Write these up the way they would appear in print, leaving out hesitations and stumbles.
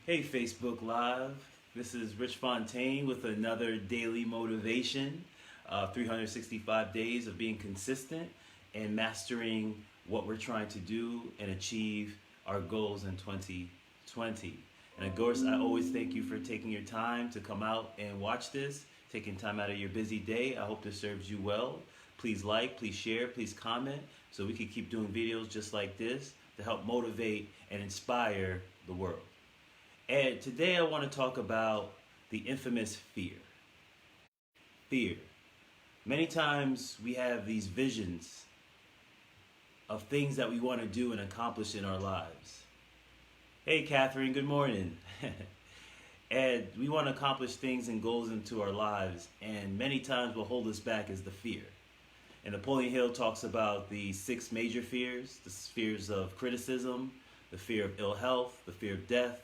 Hey Facebook Live, this is Rich Fontaine with another daily motivation. 365 days of being consistent and mastering what we're trying to do and achieve our goals in 2020. And of course, I always thank you for taking your time to come out and watch this, taking time out of your busy day. I hope this serves you well. Please like, please share, please comment so we can keep doing videos just like this to help motivate and inspire the world. And today I want to talk about the infamous fear. Fear. Many times we have these visions of things that we want to do and accomplish in our lives. Hey Catherine, good morning. And we want to accomplish things and goals into our lives, and many times what holds us back is the fear. And Napoleon Hill talks about the 6 major fears: the fears of criticism, the fear of ill health, the fear of death,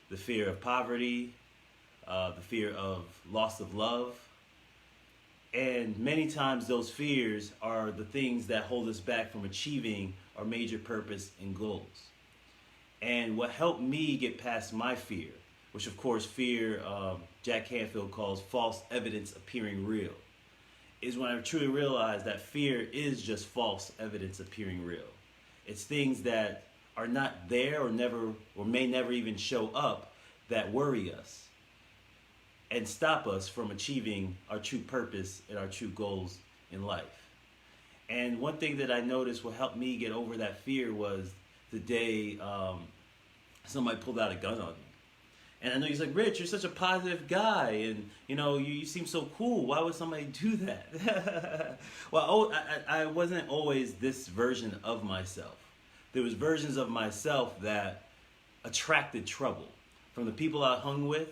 the fear of poverty, the fear of loss of love. And many times those fears are the things that hold us back from achieving our major purpose and goals. And what helped me get past my fear, which of course fear Jack Canfield calls false evidence appearing real, is when I truly realized that fear is just false evidence appearing real. It's things that are not there or may never even show up that worry us and stop us from achieving our true purpose and our true goals in life. And one thing that I noticed what helped me get over that fear was the day somebody pulled out a gun on me. And I know he's like, Rich, you're such a positive guy, and you seem so cool. Why would somebody do that? Well, I wasn't always this version of myself. There was versions of myself that attracted trouble from the people I hung with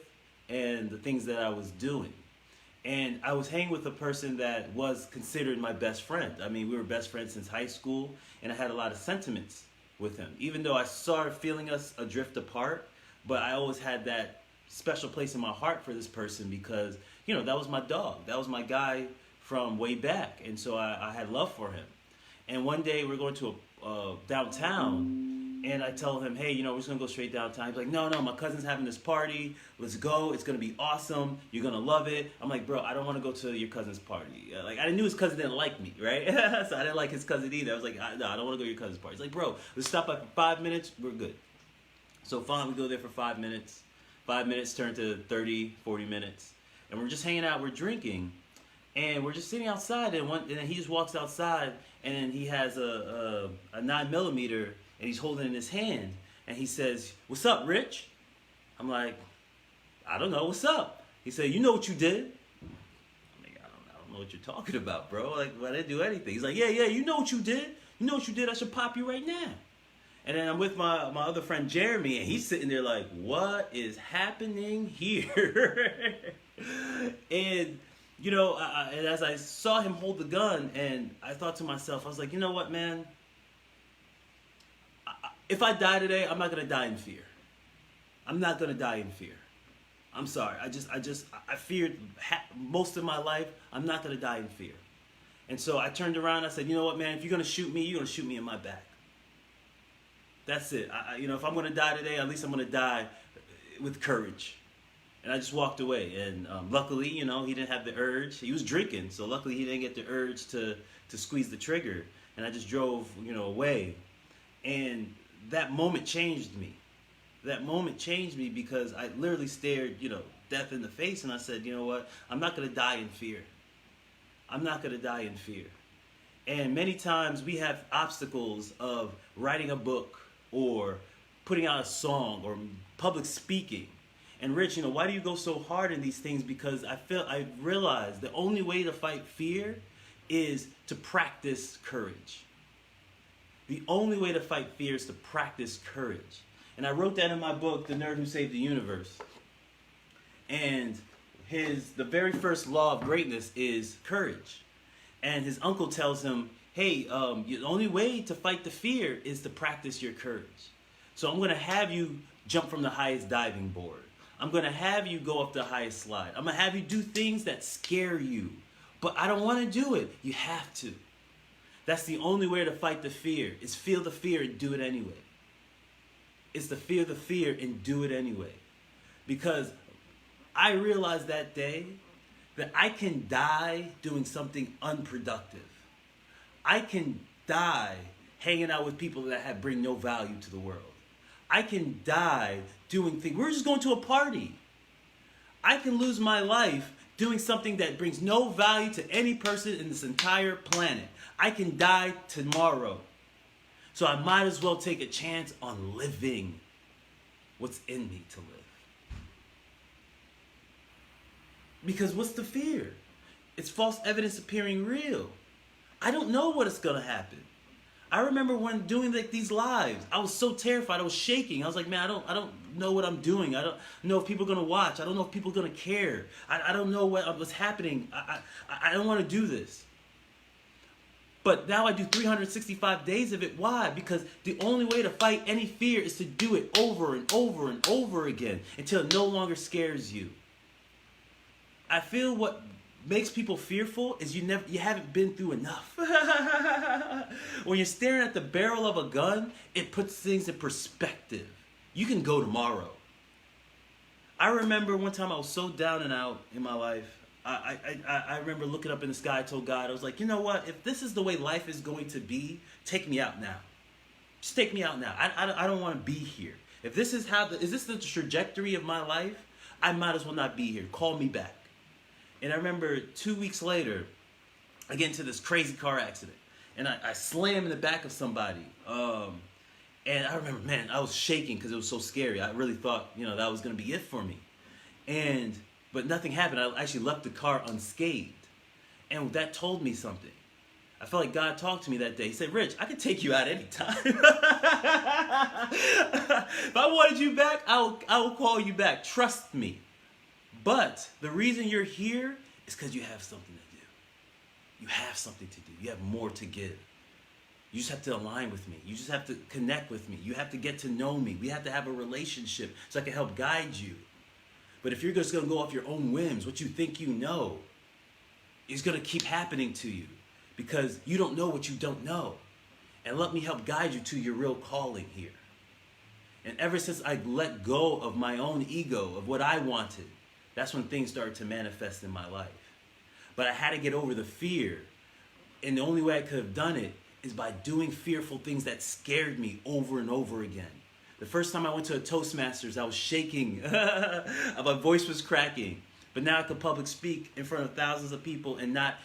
and the things that I was doing. And I was hanging with a person that was considered my best friend. I mean, we were best friends since high school, and I had a lot of sentiments with him. Even though I started feeling us adrift apart, but I always had that special place in my heart for this person because, that was my dog. That was my guy from way back. And so I had love for him. And one day we're going to downtown, and I tell him, hey, we're just going to go straight downtown. He's like, no, my cousin's having this party. Let's go. It's going to be awesome. You're going to love it. I'm like, bro, I don't want to go to your cousin's party. I knew his cousin didn't like me, right? So I didn't like his cousin either. I was like, no, I don't want to go to your cousin's party. He's like, bro, let's stop by for 5 minutes. We're good. So fine, we go there for 5 minutes. 5 minutes turn to 30, 40 minutes. And we're just hanging out, we're drinking. And we're just sitting outside, and then he just walks outside, and then he has a 9mm, and he's holding it in his hand. And he says, what's up, Rich? I'm like, I don't know, what's up? He said, you know what you did? I'm like, I don't know what you're talking about, bro. Like, I didn't do anything. He's like, yeah, you know what you did? You know what you did? I should pop you right now. And then I'm with my other friend Jeremy, and he's sitting there like, what is happening here? And, and as I saw him hold the gun, and I thought to myself, I was like, you know what, man? If I die today, I'm not going to die in fear. I'm not going to die in fear. I'm sorry. I feared most of my life. I'm not going to die in fear. And so I turned around and I said, you know what, man? If you're going to shoot me, you're going to shoot me in my back. That's it. If I'm going to die today, at least I'm going to die with courage. And I just walked away. And luckily, he didn't have the urge. He was drinking, so luckily he didn't get the urge to squeeze the trigger. And I just drove, away. And that moment changed me. That moment changed me because I literally stared, death in the face. And I said, you know what? I'm not going to die in fear. I'm not going to die in fear. And many times we have obstacles of writing a book, or putting out a song, or public speaking. And Rich, why do you go so hard in these things? Because I realized the only way to fight fear is to practice courage. The only way to fight fear is to practice courage. And I wrote that in my book, The Nerd Who Saved the Universe. And the very first law of greatness is courage. And his uncle tells him, hey, the only way to fight the fear is to practice your courage. So I'm going to have you jump from the highest diving board. I'm going to have you go up the highest slide. I'm going to have you do things that scare you. But I don't want to do it. You have to. That's the only way to fight the fear, is feel the fear and do it anyway. is to fear the fear and do it anyway. Because I realized that day that I can die doing something unproductive. I can die hanging out with people that bring no value to the world. I can die doing things. We're just going to a party. I can lose my life doing something that brings no value to any person in this entire planet. I can die tomorrow. So I might as well take a chance on living what's in me to live. Because what's the fear? It's false evidence appearing real. I don't know what is going to happen. I remember when doing like these lives, I was so terrified. I was shaking. I was like, man, I don't know what I'm doing. I don't know if people are going to watch. I don't know if people are going to care. I don't know what's happening. I don't want to do this. But now I do 365 days of it. Why? Because the only way to fight any fear is to do it over and over and over again until it no longer scares you. I feel what makes people fearful is you haven't been through enough. When you're staring at the barrel of a gun, it puts things in perspective. You can go tomorrow. I remember one time I was so down and out in my life. I remember looking up in the sky. I told God, I was like, you know what? If this is the way life is going to be, take me out now. Just take me out now. I don't want to be here. If this is is this the trajectory of my life? I might as well not be here. Call me back. And I remember 2 weeks later, I get into this crazy car accident. And I slam in the back of somebody. And I remember, man, I was shaking because it was so scary. I really thought, that was going to be it for me. But nothing happened. I actually left the car unscathed. And that told me something. I felt like God talked to me that day. He said, Rich, I can take you out anytime. If I wanted you back, I will call you back. Trust me. But the reason you're here is because you have something to do. You have something to do. You have more to give. You just have to align with me. You just have to connect with me. You have to get to know me. We have to have a relationship so I can help guide you. But if you're just going to go off your own whims, what you think you know is going to keep happening to you because you don't know what you don't know. And let me help guide you to your real calling here. And ever since I let go of my own ego, of what I wanted, that's when things started to manifest in my life. But I had to get over the fear. And the only way I could have done it is by doing fearful things that scared me over and over again. The first time I went to a Toastmasters, I was shaking. My voice was cracking. But now I could public speak in front of thousands of people and not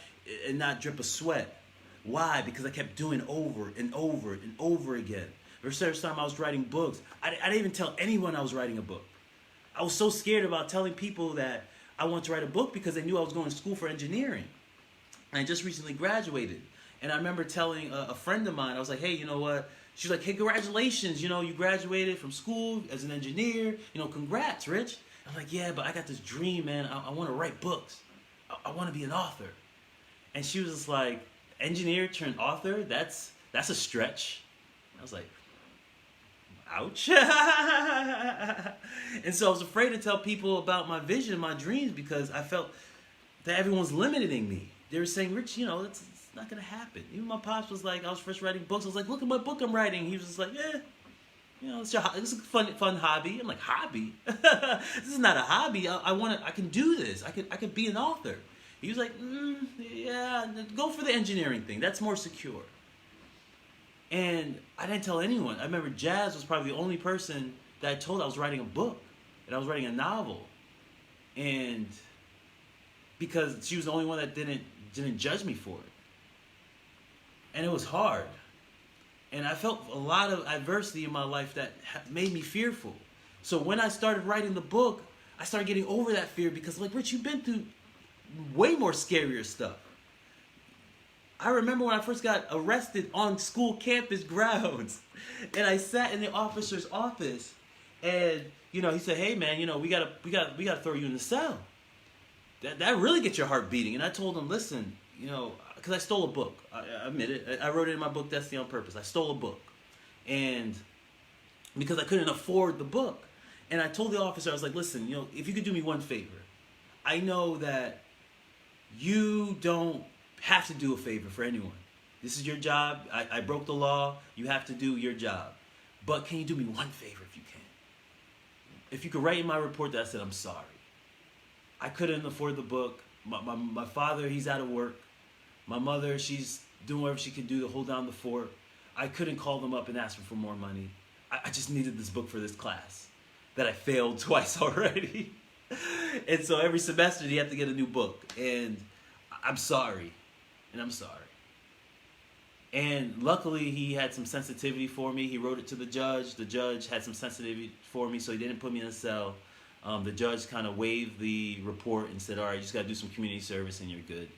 drip a sweat. Why? Because I kept doing over and over and over again. The first time I was writing books, I didn't even tell anyone I was writing a book. I was so scared about telling people that I wanted to write a book because they knew I was going to school for engineering. And I just recently graduated. And I remember telling a friend of mine, I was like, hey, you know what? She's like, hey, congratulations. You graduated from school as an engineer. Congrats, Rich. I'm like, yeah, but I got this dream, man. I want to write books. I want to be an author. And she was just like, engineer turned author? That's a stretch. I was like, ouch. And so I was afraid to tell people about my vision, my dreams, because I felt that everyone's limiting me. They were saying, Rich, it's not going to happen. Even my pops was like, I was first writing books. I was like, look at my book I'm writing. He was just like, it's a fun hobby. I'm like, hobby? This is not a hobby. I can do this. I could be an author. He was like, yeah, go for the engineering thing. That's more secure. And I didn't tell anyone. I remember Jazz was probably the only person that I told I was writing a book. And I was writing a novel. And because she was the only one that didn't judge me for it. And it was hard. And I felt a lot of adversity in my life that made me fearful. So when I started writing the book, I started getting over that fear because, like, Rich, you've been through way more scarier stuff. I remember when I first got arrested on school campus grounds, and I sat in the officer's office, and he said, "Hey, man, we gotta throw you in the cell." That really gets your heart beating. And I told him, "Listen, because I stole a book. I admit it. I wrote it in my book, Destiny on Purpose. I stole a book, and because I couldn't afford the book, and I told the officer, I was like, "Listen, if you could do me one favor, I know that you don't have to do a favor for anyone. This is your job. I broke the law. You have to do your job. But can you do me one favor if you can? If you could write in my report that I said, I'm sorry. I couldn't afford the book. My father, he's out of work. My mother, she's doing whatever she can do to hold down the fort. I couldn't call them up and ask them for more money. I just needed this book for this class that I failed twice already. And so every semester you have to get a new book. And I'm sorry. And I'm sorry. And luckily he had some sensitivity for me. He wrote it to the judge. The judge had some sensitivity for me, so he didn't put me in a cell. The judge kind of waived the report and said, all right, you just got to do some community service and you're good.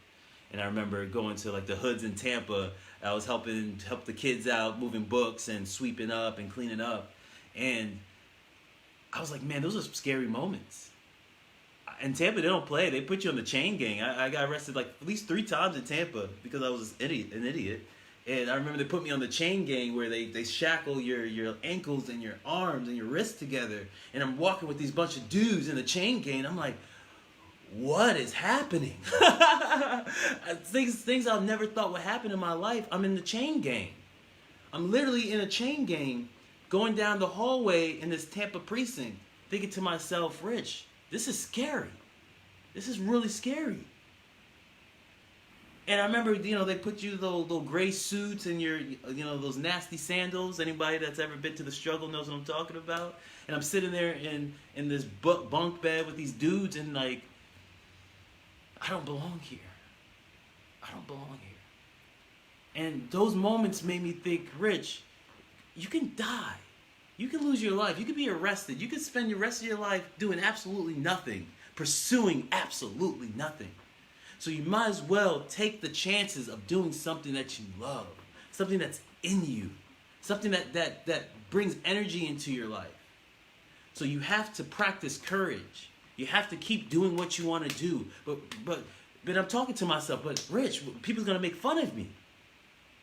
And I remember going to like the hoods in Tampa. I was help the kids out, moving books and sweeping up and cleaning up. And I was like, man, those are some scary moments. In Tampa, they don't play. They put you on the chain gang. I got arrested like at least 3 times in Tampa because I was an idiot. And I remember they put me on the chain gang where they shackle your ankles and your arms and your wrists together. And I'm walking with these bunch of dudes in the chain gang. I'm like, what is happening? things I've never thought would happen in my life. I'm in the chain gang. I'm literally in a chain gang going down the hallway in this Tampa precinct thinking to myself, Rich, this is scary. This is really scary. And I remember, they put you those gray suits and your, those nasty sandals. Anybody that's ever been to the struggle knows what I'm talking about. And I'm sitting there in this bunk bed with these dudes and like, I don't belong here. I don't belong here. And those moments made me think, Rich, you can die. You can lose your life. You can be arrested. You can spend the rest of your life doing absolutely nothing, pursuing absolutely nothing. So you might as well take the chances of doing something that you love, something that's in you, something that brings energy into your life. So you have to practice courage. You have to keep doing what you want to do. But I'm talking to myself, but Rich, people's going to make fun of me.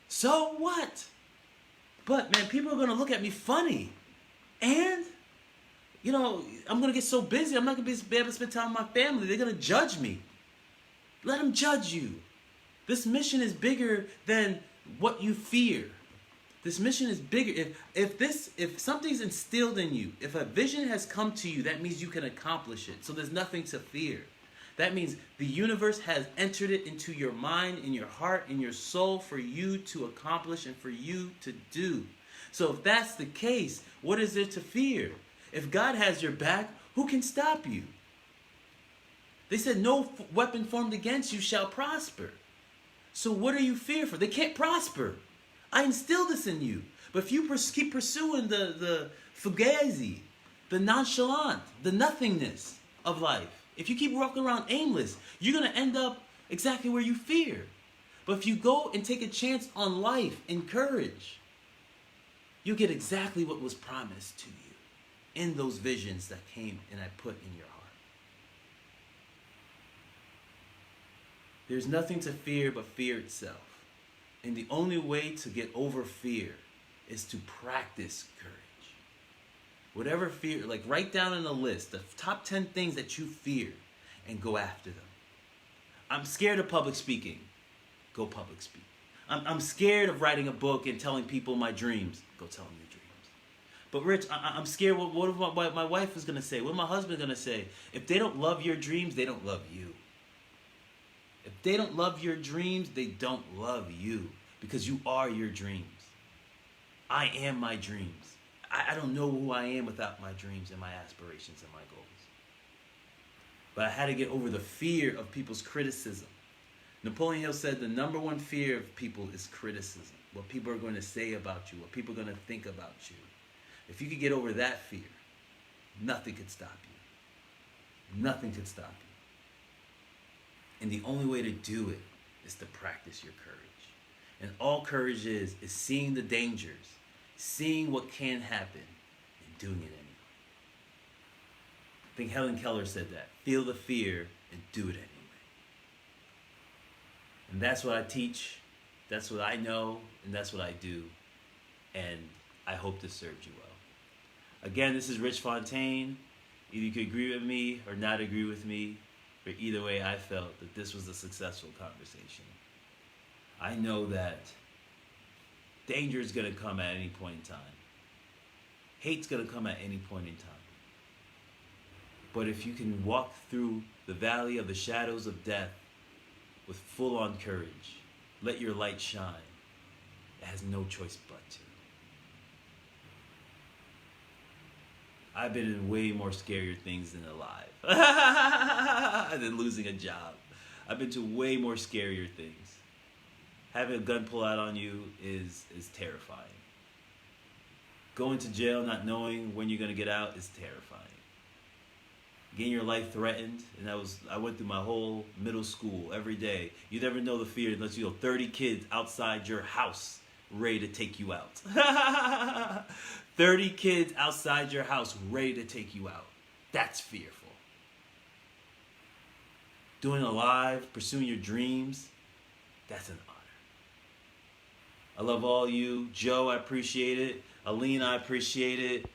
So what? But man, people are going to look at me funny. And, I'm going to get so busy, I'm not going to be able to spend time with my family. They're going to judge me. Let them judge you. This mission is bigger than what you fear. This mission is bigger. If something's instilled in you, if a vision has come to you, that means you can accomplish it. So there's nothing to fear. That means the universe has entered it into your mind, in your heart, in your soul for you to accomplish and for you to do. So if that's the case, what is there to fear? If God has your back, who can stop you? They said, no weapon formed against you shall prosper. So what are you fearful? They can't prosper. I instilled this in you. But if you keep pursuing the fugazi, the nonchalant, the nothingness of life, if you keep walking around aimless, you're going to end up exactly where you fear. But if you go and take a chance on life and courage, you'll get exactly what was promised to you in those visions that came and I put in your heart. There's nothing to fear but fear itself. And the only way to get over fear is to practice courage. Whatever fear, like write down in a list the top 10 things that you fear and go after them. I'm scared of public speaking. Go public speak. I'm scared of writing a book and telling people my dreams. Go tell them your dreams. But Rich, I'm scared what my wife is going to say. What my husband is going to say. If they don't love your dreams, they don't love you. If they don't love your dreams, they don't love you. Because you are your dreams. I am my dreams. I don't know who I am without my dreams and my aspirations and my goals. But I had to get over the fear of people's criticism. Napoleon Hill said the number one fear of people is criticism. What people are going to say about you. What people are going to think about you. If you could get over that fear, nothing could stop you. Nothing could stop you. And the only way to do it is to practice your courage. And all courage is seeing the dangers, seeing what can happen, and doing it anyway. I think Helen Keller said that. Feel the fear and do it anyway. And that's what I teach, that's what I know, and that's what I do. And I hope this served you well. Again, this is Rich Fontaine. Either you could agree with me or not agree with me. But either way, I felt that this was a successful conversation. I know that danger is going to come at any point in time. Hate's going to come at any point in time. But if you can walk through the valley of the shadows of death with full-on courage, let your light shine, it has no choice but to. I've been in way more scarier things than alive, than losing a job. I've been to way more scarier things. Having a gun pull out on you is terrifying. Going to jail not knowing when you're going to get out is terrifying. Getting your life threatened, and I went through my whole middle school every day. You never know the fear unless you know 30 kids outside your house ready to take you out. 30 kids outside your house ready to take you out. That's fearful. Doing it live, pursuing your dreams, that's an honor. I love all you. Joe, I appreciate it. Aline, I appreciate it.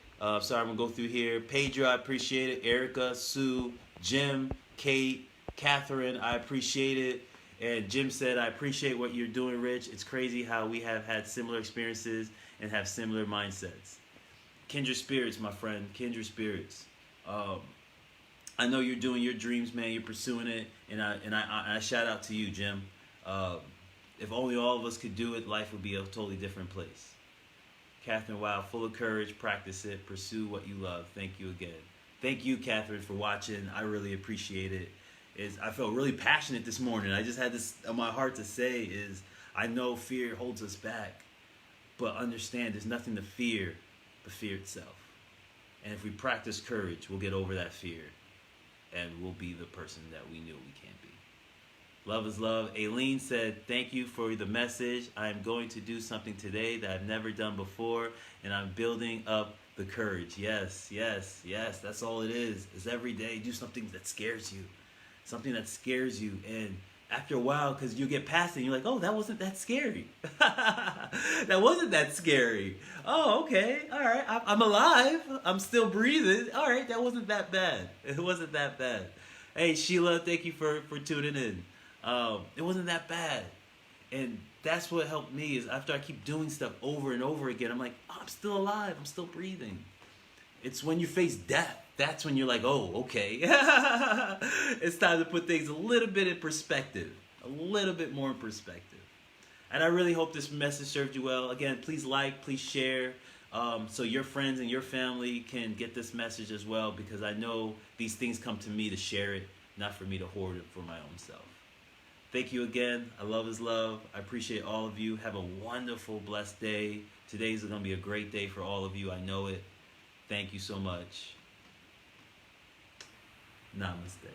Sorry, I'm going to go through here. Pedro, I appreciate it. Erica, Sue, Jim, Kate, Catherine, I appreciate it. And Jim said, I appreciate what you're doing, Rich. It's crazy how we have had similar experiences and have similar mindsets. Kindred spirits, my friend. Kindred spirits. I know you're doing your dreams, man. You're pursuing it. And I shout out to you, Jim. If only all of us could do it, life would be a totally different place. Catherine, wow, full of courage, practice it, pursue what you love. Thank you again. Thank you, Catherine, for watching. I really appreciate it. I felt really passionate this morning. I just had this on my heart to say is, I know fear holds us back, but understand there's nothing to fear but fear itself. And if we practice courage, we'll get over that fear, and we'll be the person that we knew we can't be. Love is love. Aileen said, thank you for the message. I'm going to do something today that I've never done before, and I'm building up the courage. Yes, yes, yes. That's all it is. It's every day. Do something that scares you. Something that scares you. And after a while, because you get past it, and you're like, oh, that wasn't that scary. That wasn't that scary. Oh, okay. All right. I'm alive. I'm still breathing. All right. That wasn't that bad. It wasn't that bad. Hey, Sheila, thank you for tuning in. It wasn't that bad. And that's what helped me is after I keep doing stuff over and over again, I'm like, oh, I'm still alive. I'm still breathing. It's when you face death. That's when you're like, oh, okay. It's time to put things a little bit in perspective. A little bit more in perspective. And I really hope this message served you well. Again, please like, please share, so your friends and your family can get this message as well, because I know these things come to me to share it, not for me to hoard it for my own self. Thank you again. I love is love. I appreciate all of you. Have a wonderful, blessed day. Today's going to be a great day for all of you. I know it. Thank you so much. Namaste.